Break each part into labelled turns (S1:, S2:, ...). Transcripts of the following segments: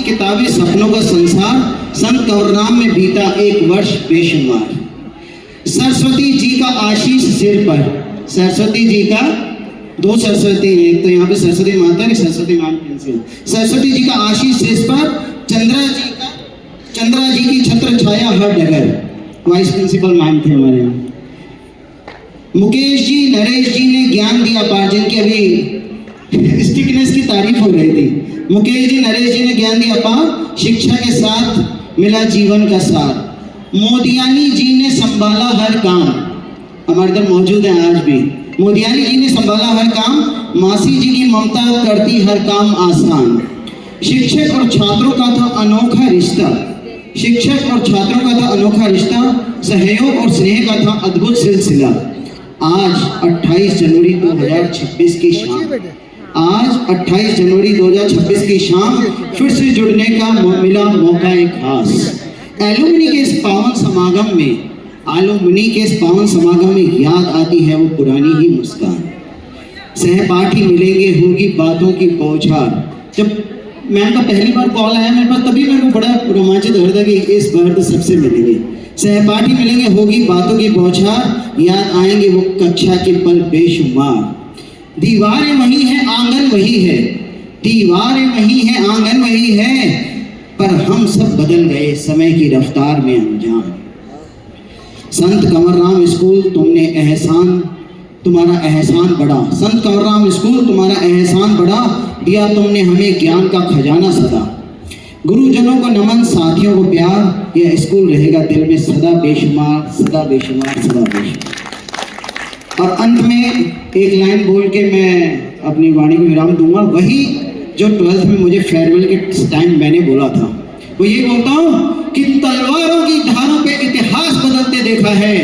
S1: किताबें सपनों का संसार, संत कंवरराम में बीता एक वर्ष बेशुमार। सरस्वती जी का आशीष सिर पर, सरस्वती जी का दो सरस्वती हैं, एक तो यहाँ पे सरस्वती माता है, सरस्वती मैम प्रिंसिपल। सरस्वती जी का आशीष सिर पर, चंद्रा जी की छत्र छाया हर डगर, वाइस प्रिंसिपल मैम थे हमारे यहाँ। मुकेश जी नरेश जी ने ज्ञान दिया पार, जिनकी अभी स्टिकनेस की तारीफ हो रही थी। मुकेश जी नरेश जी ने ज्ञान दिया पार, शिक्षा के साथ मिला जीवन का सार। मोदियानी जी ने संभाला हर काम, हमारे इधर मौजूद है आज भी। मोदियानी जी ने संभाला हर काम, मासी जी की ममता करती हर काम आसान। शिक्षक और छात्रों का था अनोखा रिश्ता, शिक्षक और छात्रों का था अनोखा रिश्ता, सहयोग और स्नेह का था अद्भुत सिलसिला। आज 28 जनवरी 2026 की शाम, आज 28 जनवरी 2026 की शाम फिर से जुड़ने का मिला मौका एक खास। एलुमनी के इस पावन समागम में, एलुमनी के इस पावन समागम में याद आती है वो पुरानी ही मुस्कान। सहपाठी मिलेंगे होगी बातों की बौछार। जब मैम का पहली बार कॉल आया मेरे पास, तभी मेरे को बड़ा रोमांचित हो रहा था कि इस बार तो सबसे मिलेंगे। सहपाठी मिलेंगे होगी बातों की बौछार, याद आएंगे वो कक्षा के पल बेशुमार। दीवारें वही है आंगन वही है, दीवारें वही है आंगन वही है, पर हम सब बदल गए समय की रफ्तार में अनजान। संत कंवरराम स्कूल तुमने एहसान, तुम्हारा एहसान बड़ा, संत कंवरराम स्कूल तुम्हारा एहसान बड़ा, दिया तुमने हमें ज्ञान का खजाना सदा। गुरुजनों को नमन, साथियों को प्यार, यह स्कूल रहेगा दिल में सदा बेशुमार, सदा बेशुमार, सदा बेशुमार। और अंत में एक लाइन बोल के मैं अपनी वाणी को विराम दूंगा, वही जो 12th में मुझे फेयरवेल के टाइम मैंने बोला था। वो ये बोलता हूँ कि तलवारों की धारों पे इतिहास बदलते देखा है,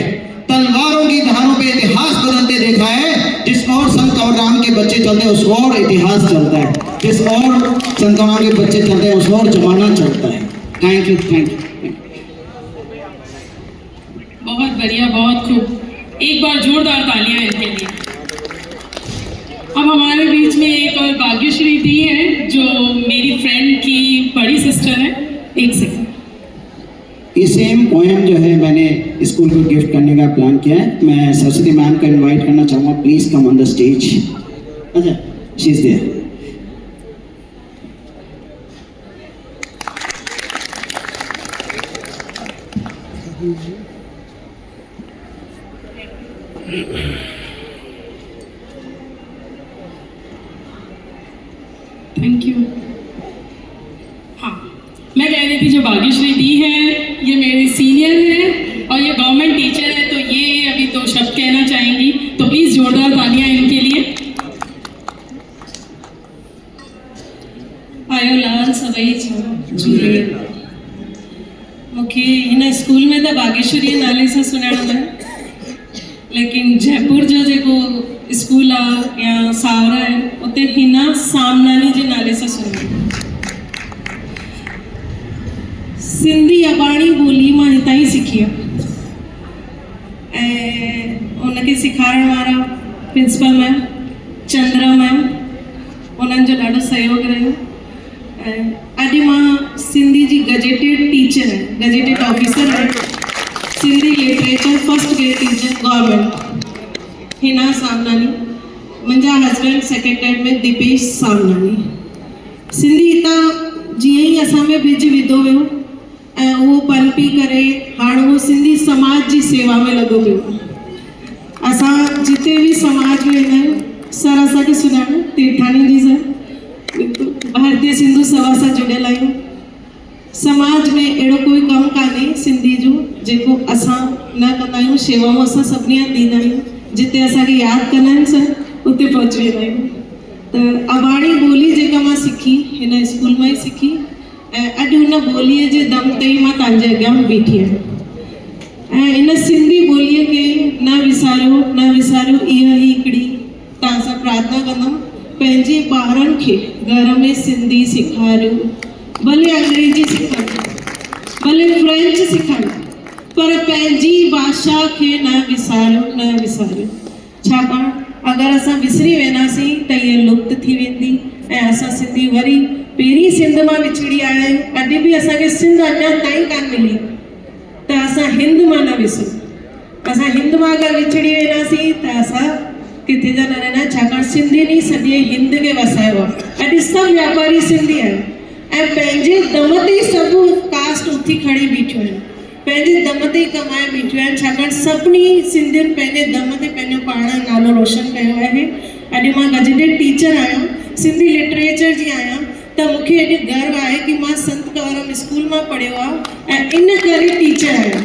S1: तलवारों की धारों पे इतिहास बदलते देखा है। जिस और संत कंवरराम के बच्चे चलते हैं उस और इतिहास चलता है, जिस और संत कंवरराम के बच्चे चलते हैं उस और जमाना चलता है। Thank you, thank you.
S2: बहुत बढ़िया, बहुत खूब, एक बार जोरदार तालियां इनके लिए। अब हमारे बीच में एक और भाग्यश्री दी है जो मेरी फ्रेंड की बड़ी सिस्टर है। एक सेकंड,
S1: ये सेम पोएम जो है मैंने स्कूल को गिफ्ट करने का प्लान किया है। मैं सरस्वती मैम को इनवाइट करना चाहूँगा, please come on the stage. अच्छा, she is there.
S2: Thank you. हाँ, मैं कह रही थी जो भाग्यश्री दी है ये मेरी सीनियर है और ये गवर्नमेंट टीचर है, तो ये अभी दो शब्द कहना चाहेंगी, तो प्लीज जोरदार तालियां इनके लिए। आयो लाल सभई झूले मूंखे हिन स्कूल में तो भाग्यश्री नाले से सुञाणप है, लेकिन जयपुर जो जेको स्कूल आहे या सावरा है उते हिना सामनानी जे नाले से सुञाणप। सिंधी अबाणी ॿोली मां हितां ई सिखी आहे ऐं उनखे सेखारण वारा प्रिंसिपल मैम चंद्रा मैम, उन्हनि जो ॾाढो सहयोग रहियो। ऐं अॼु मां सिंधी जी गजेटेड टीचर आहियां, गजेटेड ऑफिसर आहियां, Sindhi literature first grade teacher government Hina Samnani. मुंहिंजा हस्बैंड सेक्रेटरीएट में दीपेश सामनानी। सिंधी हितां जीअं ई असां में बिज विधो वियो ऐं उहो पनपी करे हाणे उहो सिंधी समाज जी सेवा में लॻो पियो। असां जिते भी समाज में वेंदा आहियूं, सर असांखे सुञाणो तीर्थानी जी सर, भारतीय सिंधु सभा सां जुड़ियल आहियूं। समाज में अहिड़ो कोई कमु कान्हे सिंधी जो जेको असां न कंदा आहियूं। शेवाऊं असां सभिनी हंधि ॾींदा आहियूं, जिते असांखे यादि कंदा आहिनि सर उते पहुची वेंदा आहियूं। त अबाणी ॿोली जेका मां सिखी हिन स्कूल मां ई सिखी ऐं अॼु हुन ॿोलीअ जे दम ते ई मां तव्हांजे अॻियां बीठी आहियां। ऐं इन सिंधी ॿोलीअ खे न विसारियो, न विसारियो, इहा ई हिकिड़ी तव्हां सां प्रार्थना कंदमि। पंहिंजे ॿारनि खे घर में सिंधी सेखारियो, भले अंग्रेजी सेखारियो, भले फ्रेंच सेखारियो, पर पंहिंजी भाषा खे न विसारियो, न विसारियो। छाकाणि अगरि असां विसरी वेंदासीं त इहा लुप्त थी वेंदी ऐं असां सिंधी वरी पहिरीं सिंध मां विछड़ी आया आहियूं, अॼु बि असांखे सिंध अञा ताईं कान मिली, त असां हिंद मां न विसरूं। असां हिंद मां अगरि विछड़ी वेंदासीं त असां किथे जा न रहंदा, छाकाणि सिंधियुनि ई सॼे हिंद खे वसायो आहे। अॼु सभु वापारी सिंधी आहिनि ऐं पंहिंजे दम ते ई सभु कास्ट उथी खड़ी बीठियूं आहिनि, पंहिंजे दम ते ई कमाए बीठियूं आहिनि, छाकाणि सभिनी सिंधियुनि पंहिंजे दम ते पंहिंजो पाण नालो रोशन कयो आहे। अॼु मां गजेटेड टीचर आहियां, सिंधी लिटरेचर जी आहियां, त मूंखे अॼु गर्व आहे कि मां संत कंवरराम स्कूल मां पढ़ियो आहे ऐं इन करे टीचर आहियां।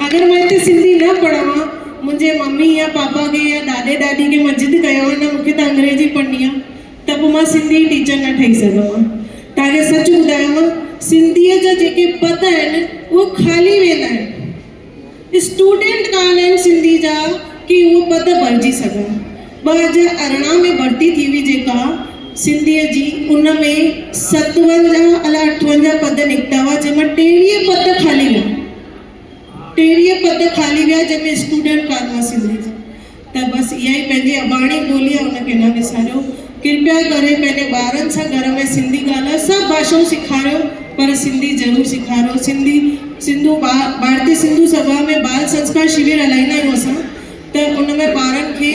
S2: अगरि मां हिते सिंधी न पढ़ां हा, मुंहिंजे मम्मी या पापा खे या ॾाॾे ॾाॾी खे मस्जिद कयो आहे न, मूंखे त अंग्रेजी पढ़णी आहे, त पोइ मां सिंधी टीचर न ठही सघां हा। तव्हांखे सच ॿुधायांव, सिंधीअ जा जेके पद आहिनि उहे खाली वेंदा आहिनि, स्टूडेंट कान आहिनि सिंधी जा कि उहे पद भरिजी सघनि। 2018 में भर्ती थी हुई जेका सिंधीअ जी, उन में 57 अलाए 58 पद निकिता हुआ, जंहिंमां 23 पद खाली विया, 23 पद खाली विया जंहिंमें स्टूडेंट कान हुआ सिंधी जा। त बसि इहा ई पंहिंजी अबाणी ॿोली आहे, उनखे न विसारियो। कृपया करे पंहिंजे ॿारनि सां घर में सिंधी ॻाल्हायो, सभु भाषाऊं सेखारियो पर सिंधी ज़रूरु सेखारियो। भारतीय सिंधु सभा में बाल संस्कार शिविर हलाईंदा आहियूं असां, त उन में ॿारनि खे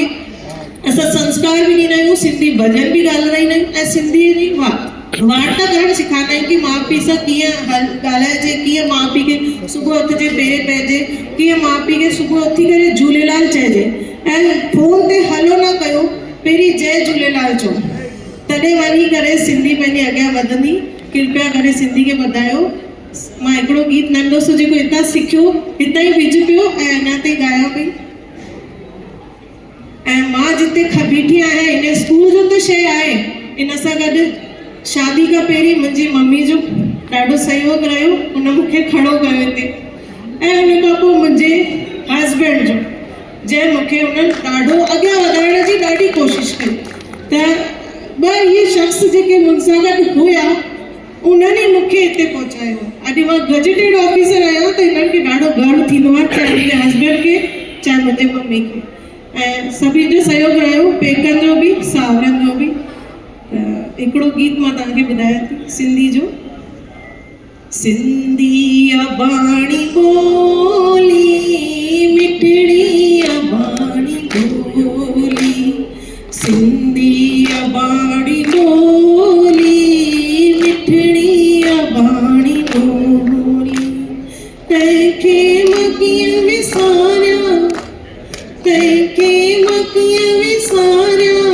S2: असां संस्कार बि ॾींदा आहियूं, सिंधी भॼन बि ॻाल्हाईंदा आहियूं ऐं सिंधीअ जी वार्ता करणु सेखारींदा आहियूं कि माउ पीउ सां कीअं ॻाल्हाइजे, कीअं माउ पीउ खे सुबुह उथिजे पेरे पइजे, कीअं माउ पीउ खे सुबुह उथी करे झूलेलाल चइजे, ऐं फोन ते हलो न कयो, पहिरीं जय झूलेलाल चओ, तॾहिं वञी करे सिंधी पंहिंजे अॻियां वधंदी। कृपया करे सिंधी खे वधायो। मां हिकिड़ो गीत नंढो सो जेको हितां सिखियो, हितां ई विझ पियो ऐं अञा ताईं ॻायां पई। ऐं मां जिते बीठी आहियां इन स्कूल जो त शइ आहे, इन सां गॾु शादी खां पहिरीं मुंहिंजी मम्मी जो ॾाढो सहयोग रहियो, उन मूंखे खड़ो कयो हिते, ऐं उन खां पोइ मुंहिंजे हस्बैंड जो, जंहिं मूंखे उन्हनि ॾाढो अॻियां वधाइण जी ॾाढी कोशिशि कई। त इहे शख़्स जेके मूंसां गॾु हुया, उन्हनि ई मूंखे हिते पहुचायो। अॼु मां गजेटेड ऑफिसर आहियां, त हिननि खे ॾाढो गर्व थींदो आहे, चाहे मुंहिंजे हस्बैंड खे चाहे मुंहिंजे मम्मी खे, ऐं सभिनि जो सहयोग रहियो, पेकनि जो बि सावरनि जो बि। हिकिड़ो गीत मां तव्हांखे ॿुधायां थी सिंधी जो। सिंधी अबाणी ॿोली मिठड़ी अबाणी ॿोली, सिंधी अबाणी ॿोली मिठड़ी अबाणी ॿोली, तंहिंखे मां कीअं विसारियां, तंहिंखे मां कीअं विसारियां,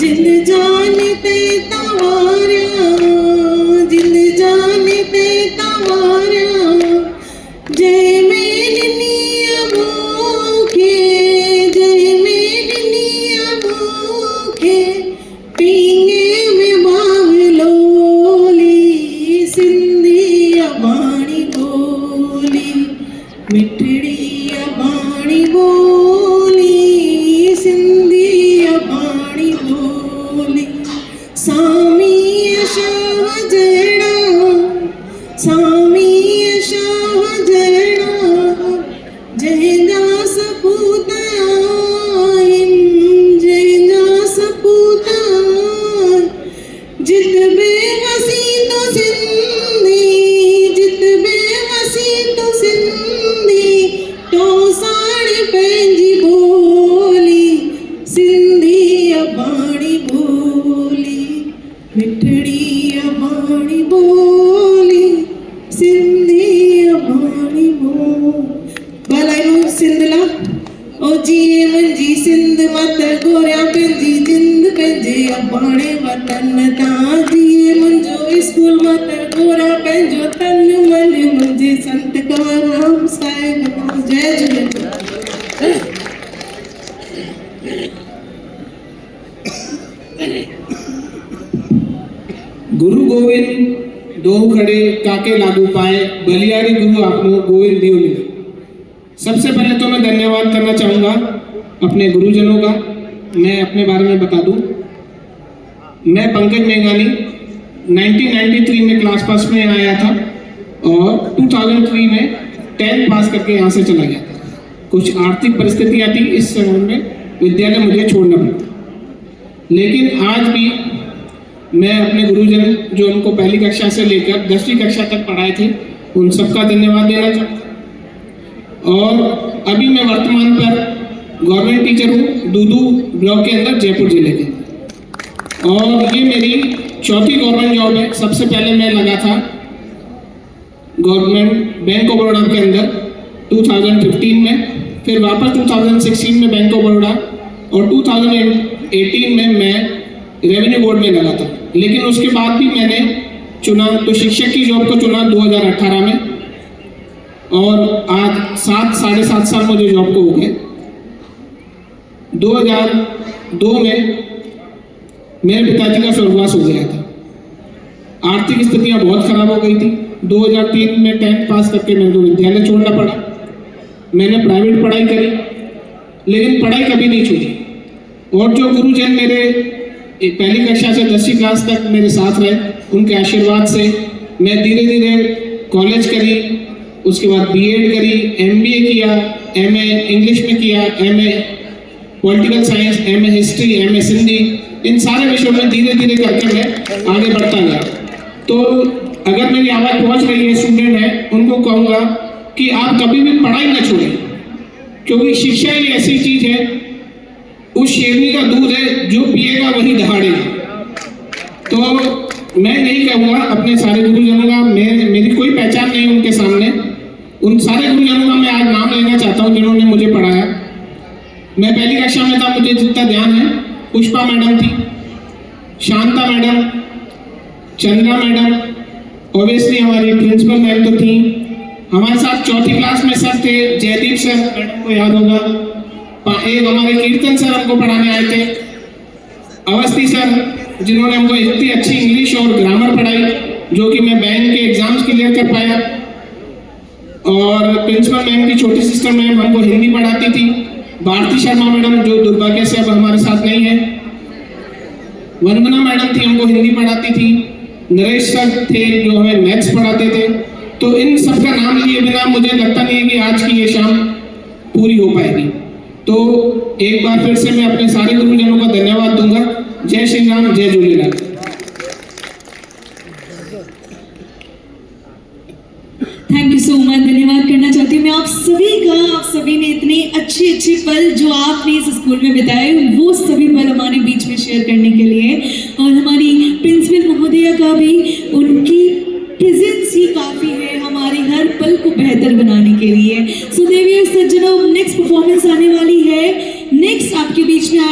S2: जिंद जान ते तवारियां, जिंद जान ते तवारियां, जय में ॾिनी मूंखे, जय में ॾिनी मूंखे, पींगे में बावलोली, सिंधी अबाणी ॿोली मिठड़ी अबाणी ॿोली, सिंधी अबाणी ॿोली। सामीअ शाह जहिड़ा, सामीअ शाह जहिड़ा, जंहिंजा सपूत आहिनि, जंहिंजा सपूत आहिनि, जित बेवसी तो सिंधी, जित बेवसी तो सिंधी, तो साण पंहिंजी ॿोली, सिंधी अबाणी ॿोली मिठड़ी अबाणी ॿोली, सिंधी अबाणी ॿोली। भलायूं सिंध ला ओ जीअं मुंहिंजी सिंध मां त गोरियां पंहिंजी जिंद पंहिंजे अबाणे वतन तां, जीअं मुंहिंजो स्कूल मां त गोरा पंहिंजो तन मन, मुंहिंजे संत कंवरराम साहिब तां। जय झूलेलाल।
S3: गुरु गोविंद दो खड़े काके लागू पाए, बलियारी गुरु आपनो गोविंद दियो मिले। सबसे पहले तो मैं धन्यवाद करना चाहूँगा अपने गुरुजनों का। मैं अपने बारे में बता दूं, मैं पंकज मेघानी 1993 में क्लास फर्स्ट में आया था और 2003 में 10th पास करके यहाँ से चला गया था। कुछ आर्थिक परिस्थितियाँ थी, इस समय में विद्यालय मुझे छोड़ना पड़ा, लेकिन आज भी मैं अपने गुरुजन जो उनको पहली कक्षा से लेकर 10वीं कक्षा तक पढ़ाए थे उन सबका धन्यवाद देना चाहूँगा। और अभी मैं वर्तमान पर गवर्नमेंट टीचर हूँ दूदू ब्लॉक के अंदर जयपुर जिले के, और ये मेरी चौथी गवर्नमेंट जॉब है। सबसे पहले मैं लगा था गवर्नमेंट बैंक ऑफ बड़ौदा के अंदर 2015 में, फिर वापस 2016 में बैंक ऑफ बड़ौदा, और 2018 में मैं रेवेन्यू बोर्ड में लगा था। लेकिन उसके बाद भी मैंने चुना तो शिक्षक की जॉब को चुना 2018 में, और आज 7-7.5 साल मुझे जॉब को हो गए। 2002 में मेरे पिताजी का स्वर्गवास हो गया था। आर्थिक स्थितियां बहुत खराब हो गई थी। 2003 में 10th पास करके मेरे को विद्यालय छोड़ना पड़ा। मैंने प्राइवेट पढ़ाई करी, लेकिन पढ़ाई कभी नहीं छूटी। और जो गुरुजन मेरे पहली कक्षा से 10वीं क्लास तक मेरे साथ रहे, उनके आशीर्वाद से मैं धीरे धीरे कॉलेज करी, उसके बाद बीएड करी, एमबीए किया, एमए इंग्लिश में किया, MA political science, MA history, MA Sindhi, इन सारे विषयों में धीरे धीरे करके मैं आगे बढ़ता गया। तो अगर मेरी आवाज़ पहुंच रही है स्टूडेंट है, उनको कहूँगा कि आप कभी भी पढ़ाई न छोड़ें, क्योंकि शिक्षा ही ऐसी चीज़ है, उस शेरनी का दूध है, जो पिएगा वही दहाड़ेगा। तो मैं नहीं कहूँगा अपने सारे गुरुजनों का, मेरी कोई पहचान नहीं उनके सामने, उन सारे गुरुजनों का मैं आज नाम लेना चाहता हूँ जिन्होंने मुझे पढ़ाया। मैं पहली कक्षा में था, मुझे जितना ध्यान है, पुष्पा मैडम थी, Shanta madam, Chandra madam, obviously हमारी प्रिंसिपल मैम तो थी। हमारे साथ चौथी क्लास में सर थे, जयदीप सर, मैडम को याद होगा। एक हमारे कीर्तन सर हमको पढ़ाने आए थे, अवस्थी सर जिन्होंने हमको इतनी अच्छी इंग्लिश और ग्रामर पढ़ाई जो कि मैं बैंक के एग्जाम्स क्लियर कर पाया। और प्रिंसिपल मैम की छोटी सिस्टर मैम हमको हिंदी पढ़ाती थी, भारती शर्मा मैडम जो दुर्भाग्य से अब हमारे साथ नहीं है। वंदना मैडम थी, हमको हिंदी पढ़ाती थी। नरेश सर थे जो हमें मैथ्स पढ़ाते थे। तो इन सबका नाम लिए बिना मुझे लगता नहीं है कि आज की ये शाम पूरी हो पाएगी। तो एक बार फिर से मैं अपने सारे गुरुजनों का धन्यवाद दूंगा। जय श्री राम, जय Jhulelal.
S4: Thank you so much. धन्यवाद करना चाहती हूँ मैं आप सभी का। आप सभी ने इतने अच्छे अच्छे पल जो आपने इस स्कूल में बिताए, वो सभी पल हमारे बीच में शेयर करने के लिए, और हमारी प्रिंसिपल महोदया का भी, उनकी प्रेजेंस ही काफ़ी है हमारे हर पल को बेहतर बनाने के लिए। सो देवी सज्जनों, नेक्स्ट परफॉर्मेंस आने वाली है। नेक्स्ट आपके बीच में